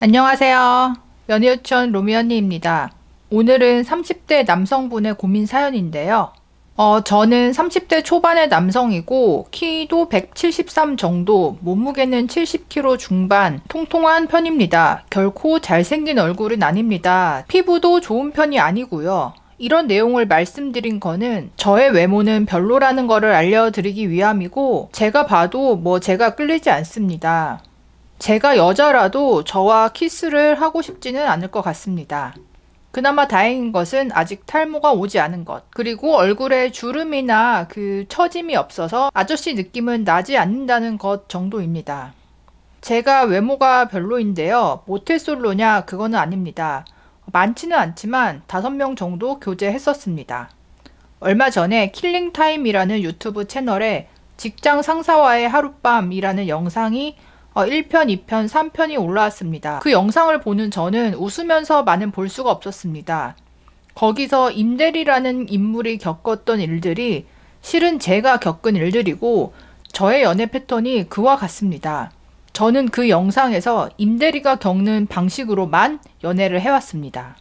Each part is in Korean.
안녕하세요. 연애유치원 로미 언니입니다. 오늘은 30대 남성분의 고민 사연인데요. 저는 30대 초반의 남성이고 키도 173 정도, 몸무게는 70kg 중반, 통통한 편입니다. 결코 잘생긴 얼굴은 아닙니다. 피부도 좋은 편이 아니고요. 이런 내용을 말씀드린 거는 저의 외모는 별로라는 거를 알려드리기 위함이고, 제가 봐도 제가 끌리지 않습니다. 제가 여자라도 저와 키스를 하고 싶지는 않을 것 같습니다. 그나마 다행인 것은 아직 탈모가 오지 않은 것, 그리고 얼굴에 주름이나 처짐이 없어서 아저씨 느낌은 나지 않는다는 것 정도입니다. 제가 외모가 별로인데요. 모태솔로냐 그거는 아닙니다. 많지는 않지만 5명 정도 교제했었습니다. 얼마 전에 킬링타임이라는 유튜브 채널에 직장 상사와의 하룻밤이라는 영상이 1편, 2편, 3편이 올라왔습니다. 그 영상을 보는 저는 웃으면서만은 볼 수가 없었습니다. 거기서 임대리라는 인물이 겪었던 일들이 실은 제가 겪은 일들이고 저의 연애 패턴이 그와 같습니다. 저는 그 영상에서 임대리가 겪는 방식으로만 연애를 해왔습니다.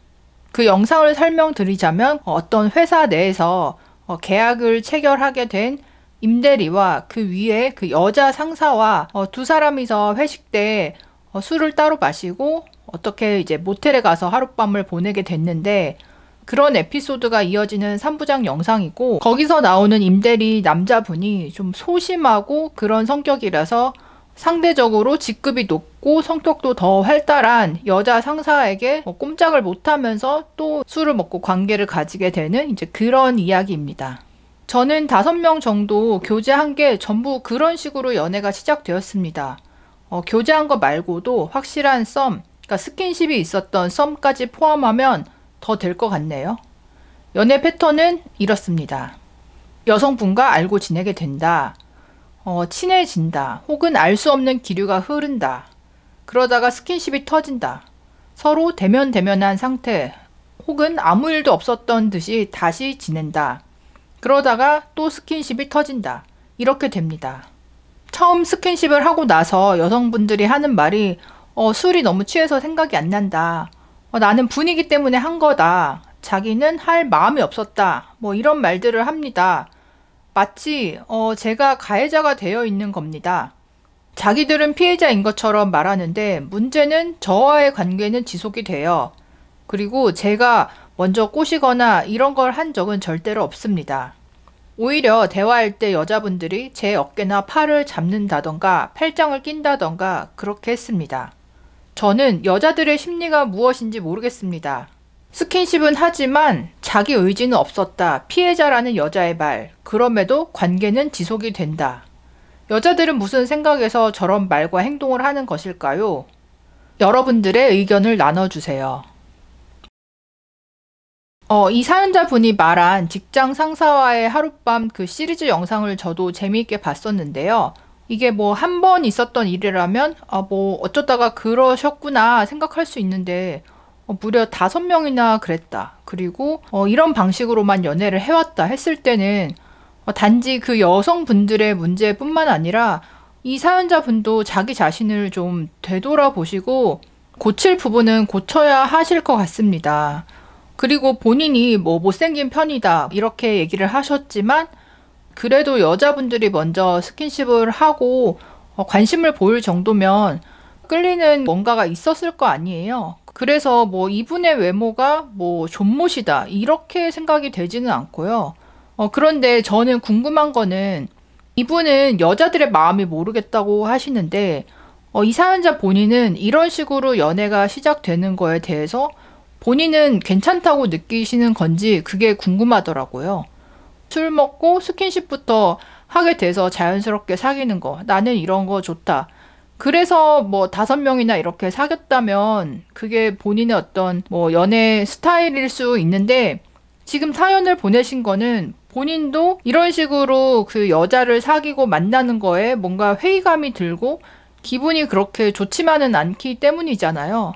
그 영상을 설명드리자면 어떤 회사 내에서 계약을 체결하게 된 임대리와 그 위에 그 여자 상사와 두 사람이서 회식 때 술을 따로 마시고 어떻게 이제 모텔에 가서 하룻밤을 보내게 됐는데, 그런 에피소드가 이어지는 3부작 영상이고, 거기서 나오는 임대리 남자분이 좀 소심하고 그런 성격이라서 상대적으로 직급이 높고 성격도 더 활달한 여자 상사에게 꼼짝을 못하면서 또 술을 먹고 관계를 가지게 되는 이제 그런 이야기입니다. 저는 5명 정도 교제한 게 전부 그런 식으로 연애가 시작되었습니다. 교제한 거 말고도 확실한 썸, 그러니까 스킨십이 있었던 썸까지 포함하면 더 될 것 같네요. 연애 패턴은 이렇습니다. 여성분과 알고 지내게 된다. 친해진다. 혹은 알 수 없는 기류가 흐른다. 그러다가 스킨십이 터진다. 서로 대면대면한 상태, 혹은 아무 일도 없었던 듯이 다시 지낸다. 그러다가 또 스킨십이 터진다. 이렇게 됩니다. 처음 스킨십을 하고 나서 여성분들이 하는 말이 술이 너무 취해서 생각이 안 난다. 나는 분위기 때문에 한 거다. 자기는 할 마음이 없었다. 이런 말들을 합니다. 마치 제가 가해자가 되어 있는 겁니다. 자기들은 피해자인 것처럼 말하는데 문제는 저와의 관계는 지속이 돼요. 그리고 제가 먼저 꼬시거나 이런 걸 한 적은 절대로 없습니다. 오히려 대화할 때 여자분들이 제 어깨나 팔을 잡는다던가 팔짱을 낀다던가 그렇게 했습니다. 저는 여자들의 심리가 무엇인지 모르겠습니다. 스킨십은 하지만 자기 의지는 없었다. 피해자라는 여자의 말. 그럼에도 관계는 지속이 된다. 여자들은 무슨 생각에서 저런 말과 행동을 하는 것일까요? 여러분들의 의견을 나눠주세요. 이 사연자분이 말한 직장 상사와의 하룻밤 그 시리즈 영상을 저도 재미있게 봤었는데요. 이게 한 번 있었던 일이라면 어쩌다가 그러셨구나 생각할 수 있는데 무려 5명이나 그랬다. 그리고 이런 방식으로만 연애를 해왔다 했을 때는 단지 그 여성분들의 문제뿐만 아니라 이 사연자분도 자기 자신을 좀 되돌아보시고 고칠 부분은 고쳐야 하실 것 같습니다. 그리고 본인이 못생긴 편이다 이렇게 얘기를 하셨지만 그래도 여자분들이 먼저 스킨십을 하고 관심을 보일 정도면 끌리는 뭔가가 있었을 거 아니에요. 그래서 이분의 외모가 존못이다 이렇게 생각이 되지는 않고요. 그런데 저는 궁금한 거는 이분은 여자들의 마음이 모르겠다고 하시는데 이 사연자 본인은 이런 식으로 연애가 시작되는 거에 대해서 본인은 괜찮다고 느끼시는 건지 그게 궁금하더라고요. 술 먹고 스킨십부터 하게 돼서 자연스럽게 사귀는 거. 나는 이런 거 좋다. 그래서 5명이나 이렇게 사귀었다면 그게 본인의 어떤 연애 스타일일 수 있는데 지금 사연을 보내신 거는 본인도 이런 식으로 그 여자를 사귀고 만나는 거에 뭔가 회의감이 들고 기분이 그렇게 좋지만은 않기 때문이잖아요.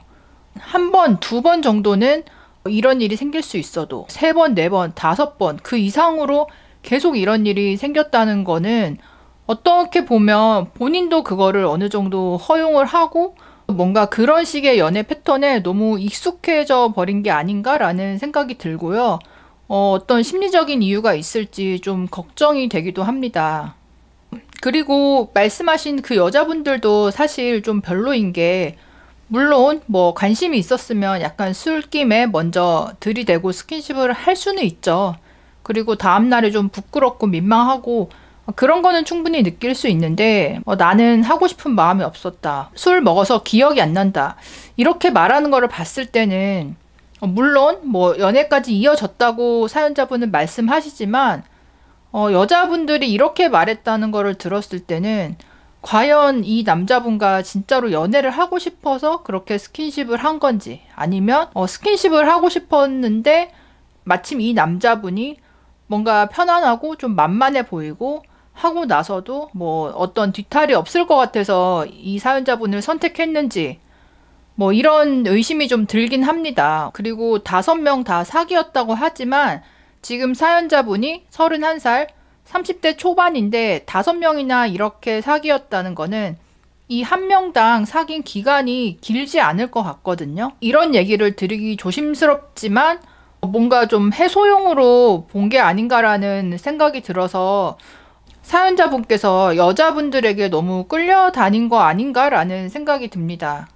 1번, 2번 정도는 이런 일이 생길 수 있어도 3번, 4번, 5번 그 이상으로 계속 이런 일이 생겼다는 거는 어떻게 보면 본인도 그거를 어느 정도 허용을 하고 뭔가 그런 식의 연애 패턴에 너무 익숙해져 버린 게 아닌가라는 생각이 들고요. 어떤 심리적인 이유가 있을지 좀 걱정이 되기도 합니다. 그리고 말씀하신 그 여자분들도 사실 좀 별로인 게, 물론 뭐 관심이 있었으면 약간 술김에 먼저 들이대고 스킨십을 할 수는 있죠. 그리고 다음날에 좀 부끄럽고 민망하고 그런 거는 충분히 느낄 수 있는데, 나는 하고 싶은 마음이 없었다, 술 먹어서 기억이 안 난다, 이렇게 말하는 거를 봤을 때는 물론 뭐 연애까지 이어졌다고 사연자분은 말씀하시지만 여자분들이 이렇게 말했다는 거를 들었을 때는 과연 이 남자분과 진짜로 연애를 하고 싶어서 그렇게 스킨십을 한 건지, 아니면 스킨십을 하고 싶었는데 마침 이 남자분이 뭔가 편안하고 좀 만만해 보이고 하고 나서도 뭐 어떤 뒤탈이 없을 것 같아서 이 사연자분을 선택했는지, 뭐 이런 의심이 좀 들긴 합니다. 그리고 5명 다 사귀었다고 하지만 지금 사연자분이 31살, 30대 초반인데 5명이나 이렇게 사귀었다는 거는 이 한 명당 사귄 기간이 길지 않을 것 같거든요. 이런 얘기를 드리기 조심스럽지만 뭔가 좀 해소용으로 본 게 아닌가라는 생각이 들어서 사연자분께서 여자분들에게 너무 끌려다닌 거 아닌가라는 생각이 듭니다.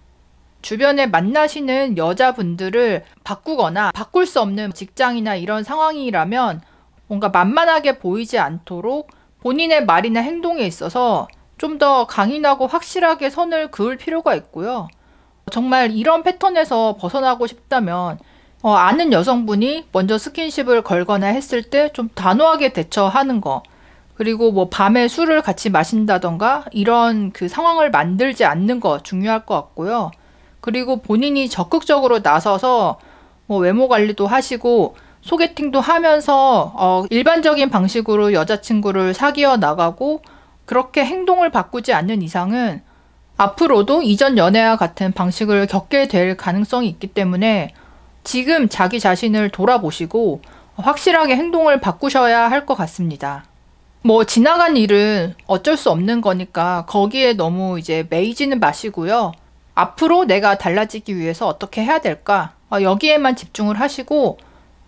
주변에 만나시는 여자분들을 바꾸거나 바꿀 수 없는 직장이나 이런 상황이라면 뭔가 만만하게 보이지 않도록 본인의 말이나 행동에 있어서 좀 더 강인하고 확실하게 선을 그을 필요가 있고요. 정말 이런 패턴에서 벗어나고 싶다면 아는 여성분이 먼저 스킨십을 걸거나 했을 때 좀 단호하게 대처하는 거, 그리고 뭐 밤에 술을 같이 마신다던가 이런 그 상황을 만들지 않는 거 중요할 것 같고요. 그리고 본인이 적극적으로 나서서 뭐 외모 관리도 하시고 소개팅도 하면서 일반적인 방식으로 여자친구를 사귀어 나가고 그렇게 행동을 바꾸지 않는 이상은 앞으로도 이전 연애와 같은 방식을 겪게 될 가능성이 있기 때문에 지금 자기 자신을 돌아보시고 확실하게 행동을 바꾸셔야 할 것 같습니다. 뭐 지나간 일은 어쩔 수 없는 거니까 거기에 너무 이제 매이지는 마시고요. 앞으로 내가 달라지기 위해서 어떻게 해야 될까? 여기에만 집중을 하시고,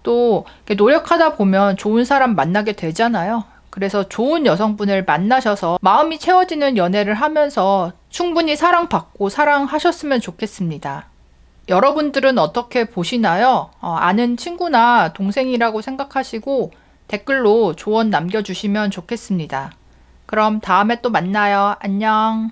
또 이렇게 노력하다 보면 좋은 사람 만나게 되잖아요. 그래서 좋은 여성분을 만나셔서 마음이 채워지는 연애를 하면서 충분히 사랑받고 사랑하셨으면 좋겠습니다. 여러분들은 어떻게 보시나요? 아는 친구나 동생이라고 생각하시고 댓글로 조언 남겨주시면 좋겠습니다. 그럼 다음에 또 만나요. 안녕.